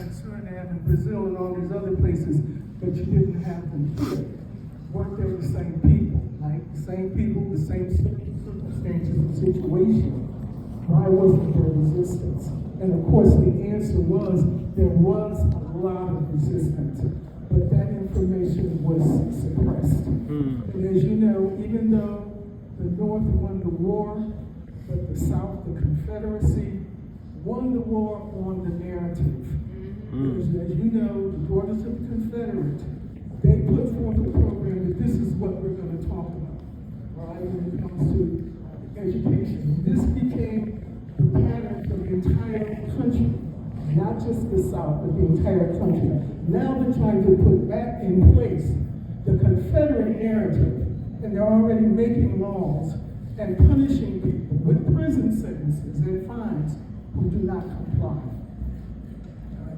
and Suriname and Brazil and all these other places, but you didn't have them here. Weren't they the same people, right? The same people, the same circumstances and situation. Why wasn't there resistance? And of course the answer was there was a lot of resistance, but that information was suppressed. And as you know, even though the North won the war, but the South, the Confederacy, won the war on the narrative. Because as you know, the Daughters of the Confederate, they put forth a program that this is what we're going to talk about, right, when it comes to education. This became the pattern for the entire country, not just the South, but the entire country. Now they're trying to put back in place the Confederate narrative, and they're already making laws and punishing people with prison sentences and fines who do not comply.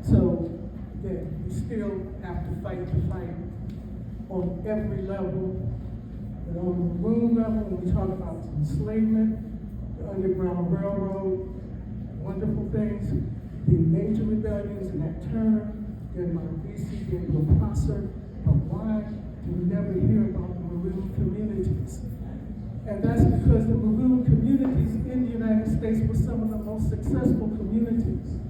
So that we still have to fight the fight on every level. But on the Maroon level, when we talk about enslavement, the Underground Railroad, wonderful things, the major rebellions in that term, then Marvisi, then Prosser, but why do we never hear about the Maroon communities? And that's because the Maroon communities in the United States were some of the most successful communities.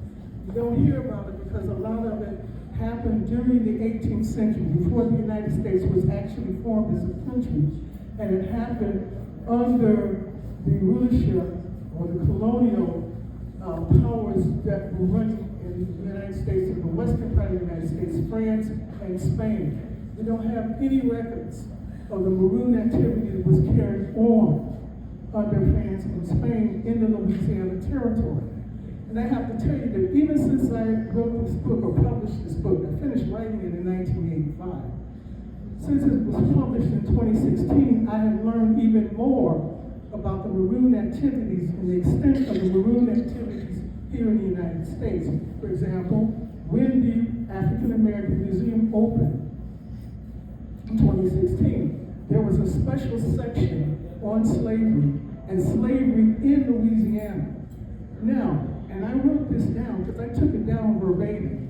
You don't hear about it because a lot of it happened during the 18th century, before the United States was actually formed as a country. And it happened under the rulership or the colonial powers that were running in the United States, in the western part of the United States, France and Spain. We don't have any records of the Maroon activity that was carried on under France and Spain in the Louisiana Territory. And I have to tell you that even since I wrote this book or published this book, I finished writing it in 1985. Since it was published in 2016, I have learned even more about the Maroon activities and the extent of the Maroon activities here in the United States. For example, when the African American Museum opened in 2016, there was a special section on slavery and slavery in Louisiana. Now, and I wrote this down because I took it down verbatim.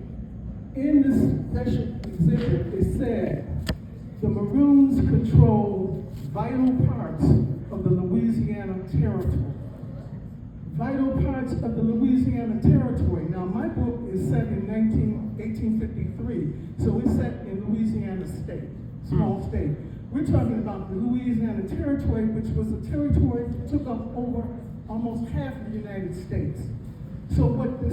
In this special exhibit, it said, the Maroons control vital parts of the Louisiana Territory. Vital parts of the Louisiana Territory. Now, my book is set in 1853, so it's set in Louisiana State, small state. We're talking about the Louisiana Territory, which was a territory that took up over almost half of the United States. So what they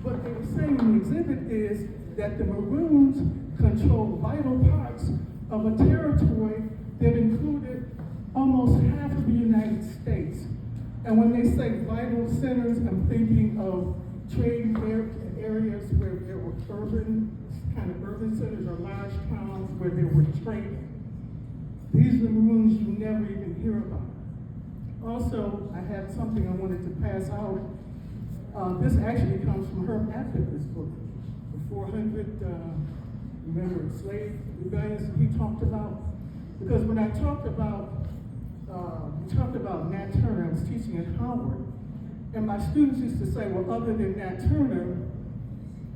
were saying in the exhibit is that the Maroons control vital parts of a territory that included almost half of the United States. And when they say vital centers, I'm thinking of trade areas where there were urban centers or large towns where there were trading. These are the Maroons you never even hear about. Also, I have something I wanted to pass out. This actually comes from Herb Africa's book, the 400, remember, slave rebellions that he talked about? Because when I talked about, we talked about Nat Turner, I was teaching at Howard, and my students used to say, well, other than Nat Turner,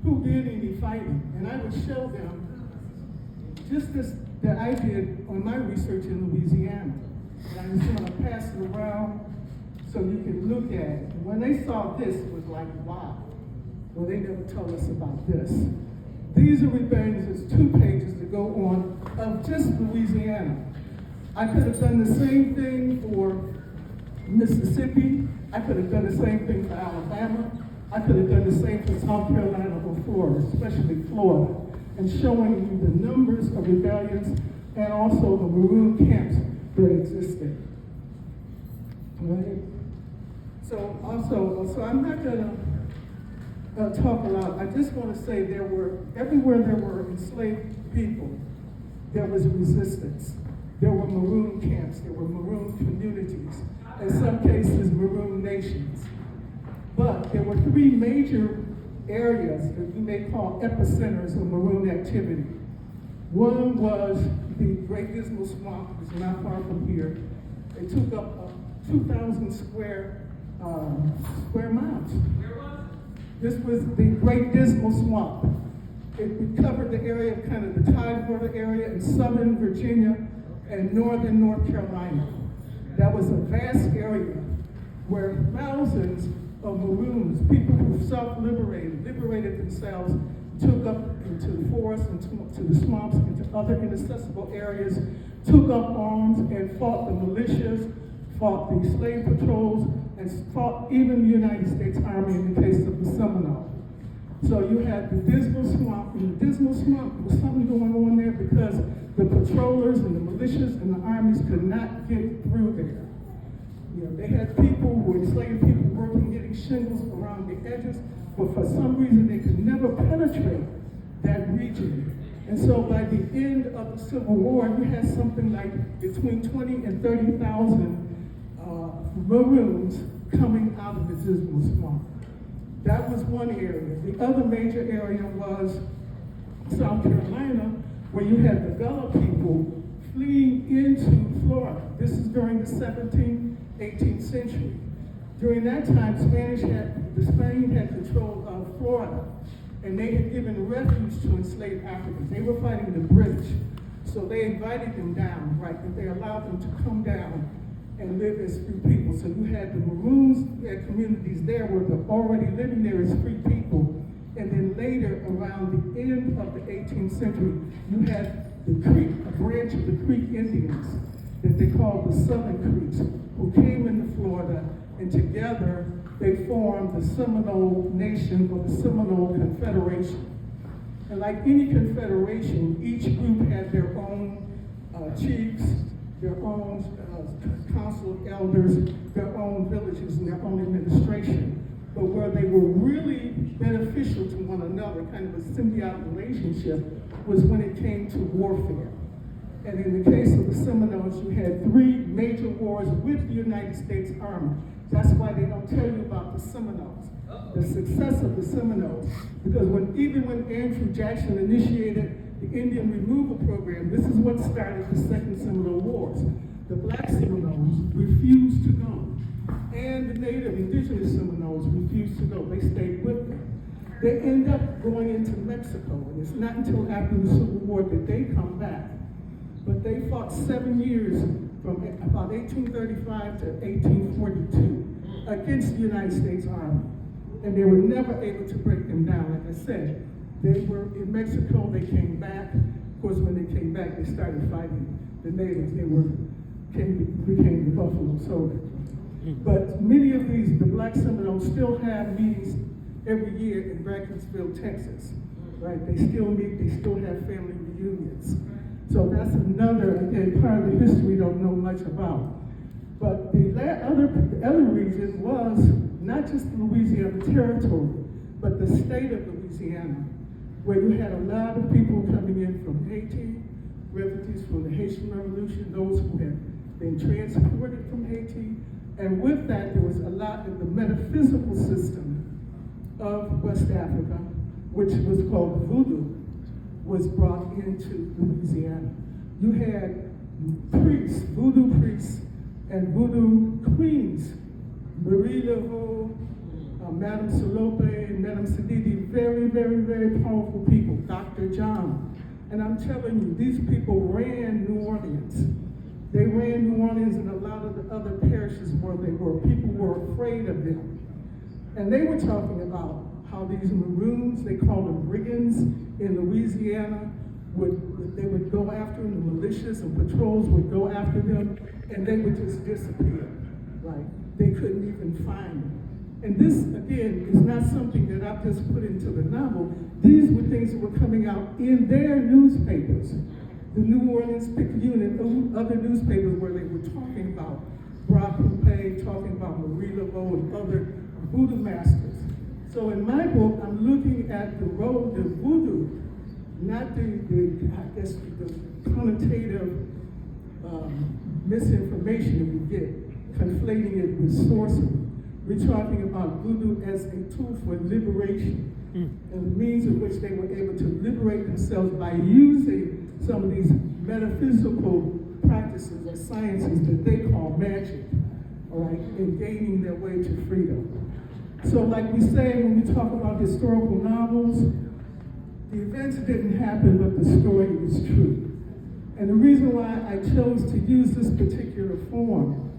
who did any fighting? And I would show them just this that I did on my research in Louisiana. And I was going to pass it around so you can look at it. And when they saw this, it was like, wow. Well, they never told us about this. These are rebellions. There's 2 pages to go on of just Louisiana. I could have done the same thing for Mississippi. I could have done the same thing for Alabama. I could have done the same for South Carolina or Florida, especially Florida, and showing you the numbers of rebellions and also the Maroon camps that existed. Right? So I'm not gonna talk a lot. I just want to say everywhere there were enslaved people, there was resistance. There were Maroon camps, there were Maroon communities, in some cases Maroon nations. But there were 3 major areas that we may call epicenters of Maroon activity. One was the Great Dismal Swamp, which is not far from here. It took up 2,000 square miles. Where was it? This was the Great Dismal Swamp. It covered the area, kind of the Tidewater area in southern Virginia and northern North Carolina. That was a vast area where thousands of Maroons, people who self-liberated, liberated themselves, took up into the forest, into the swamps, into other inaccessible areas, took up arms and fought the militias, fought the slave patrols, and fought even the United States Army in the case of the Seminoles. So you had the Dismal Swamp. In the Dismal Swamp, there was something going on there because the patrollers and the militias and the armies could not get through there. You know, they had people who were enslaved people working, getting shingles around the edges, but for some reason they could never penetrate that region. And so by the end of the Civil War, you had something like between 20 and 30,000 Maroons coming out of the Dismal Swamp. That was one area. The other major area was South Carolina, where you had the Bella people fleeing into Florida. This is during the 17th, 18th century. During that time, Spain had control of Florida, and they had given refuge to enslaved Africans. They were fighting the British, so they invited them down, right? And they allowed them to come down and live as free people. So you had the Maroons, you had communities there where they're already living there as free people. And then later, around the end of the 18th century, you had the Creek, a branch of the Creek Indians that they called the Southern Creeks, who came into Florida, and together they formed the Seminole Nation or the Seminole Confederation. And like any confederation, each group had their own chiefs, their own council of elders, their own villages, and their own administration. But where they were really beneficial to one another, kind of a symbiotic relationship, was when it came to warfare. And in the case of the Seminoles, you had 3 major wars with the United States Army. That's why they don't tell you about the Seminoles, the success of the Seminoles. Because even when Andrew Jackson initiated the Indian removal program, this is what started the Second Seminole Wars. The black Seminoles refused to go, and the native indigenous Seminoles refused to go. They stayed with them. They end up going into Mexico, and it's not until after the Civil War that they come back. But they fought 7 years from about 1835 to 1842 against the United States Army. And they were never able to break them down. Like I said, they were in Mexico, they came back. Of course, when they came back, they started fighting the natives. They became the Buffalo Soldiers. But many of the black Seminoles still have meetings every year in Brackensville, Texas, right? They still meet, they still have family reunions. So that's another, again, part of the history we don't know much about. But the other region was not just the Louisiana Territory, but the state of Louisiana, where you had a lot of people coming in from Haiti, refugees from the Haitian Revolution, those who had been transported from Haiti. And with that, there was a lot of the metaphysical system of West Africa, which was called voodoo, was brought into Louisiana. You had priests, voodoo priests, and voodoo queens, Marie Laveau, Madame Salope, Madame Sididi, very, very, very powerful people, Dr. John. And I'm telling you, these people ran New Orleans. They ran New Orleans and a lot of the other parishes where they were. People were afraid of them. And they were talking about how these Maroons, they called them brigands in Louisiana, they would go after them, the militias and patrols would go after them, and they would just disappear, right? They couldn't even find them. And this, again, is not something that I've just put into the novel. These were things that were coming out in their newspapers. The New Orleans Picayune and other newspapers where they were talking about Brock Poupée, talking about Marie Laveau and other voodoo masters. So in my book, I'm looking at the role of voodoo, not the connotative misinformation that we get, conflating it with sorcery. We're talking about voodoo as a tool for liberation and the means in which they were able to liberate themselves by using some of these metaphysical practices or sciences that they call magic, all right, and gaining their way to freedom. So like we say when we talk about historical novels, the events didn't happen, but the story is true. And the reason why I chose to use this particular form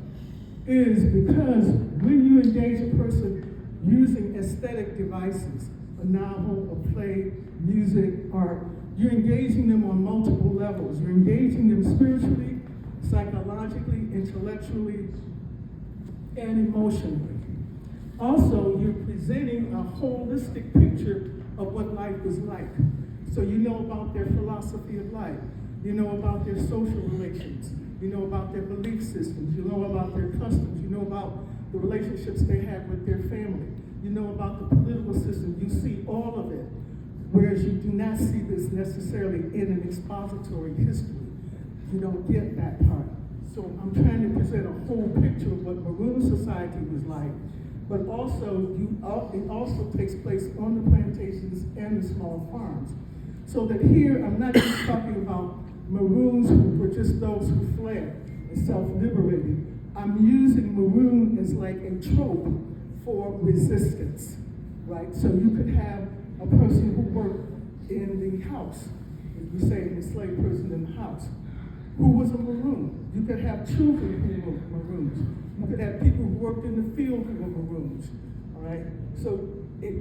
is because when you engage a person using aesthetic devices, a novel, a play, music, art, you're engaging them on multiple levels. You're engaging them spiritually, psychologically, intellectually, and emotionally. Also, you're presenting a holistic picture of what life was like. So you know about their philosophy of life. You know about their social relations. You know about their belief systems. You know about their customs. You know about the relationships they had with their family. You know about the political system. You see all of it. Whereas you do not see this necessarily in an expository history. You don't get that part. So I'm trying to present a whole picture of what Maroon society was like, but also it also takes place on the plantations and the small farms. So that here, I'm not just talking about Maroons who were just those who fled and self-liberated. I'm using Maroon as like a trope for resistance, right? So you could have a person who worked in the house, if you say an enslaved person in the house, who was a Maroon. You could have children who were Maroons. You could have people who worked in the field who were Maroons, all right? So it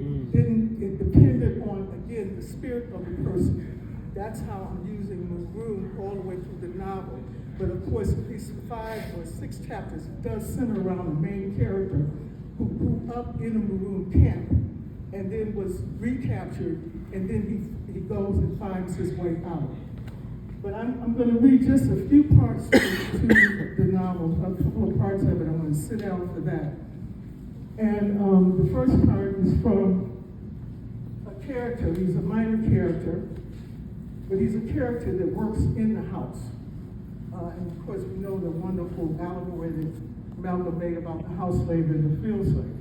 depended on, again, the spirit of the person. That's how I'm using Maroon all the way through the novel. But of course, these 5 or 6 chapters, it does center around the main character who grew up in a Maroon camp and then was recaptured, and then he goes and finds his way out. But I'm going to read just a few parts to the novel, a couple of parts of it. I'm going to sit down for that. And the first part is from a character. He's a minor character, but he's a character that works in the house. And of course, we know the wonderful allegory that Malcolm made about the house slave and the field slave.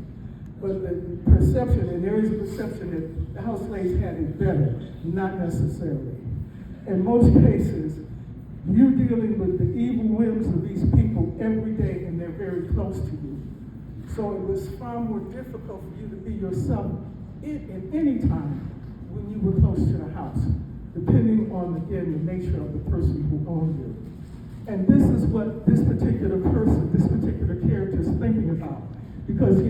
But the perception, and there is a perception that the house slaves had it better, not necessarily. In most cases, you're dealing with the evil whims of these people every day, and they're very close to you. So it was far more difficult for you to be yourself at any time when you were close to the house, depending on, again, the nature of the person who owned you. And this is what this particular person, this particular character is thinking about, because he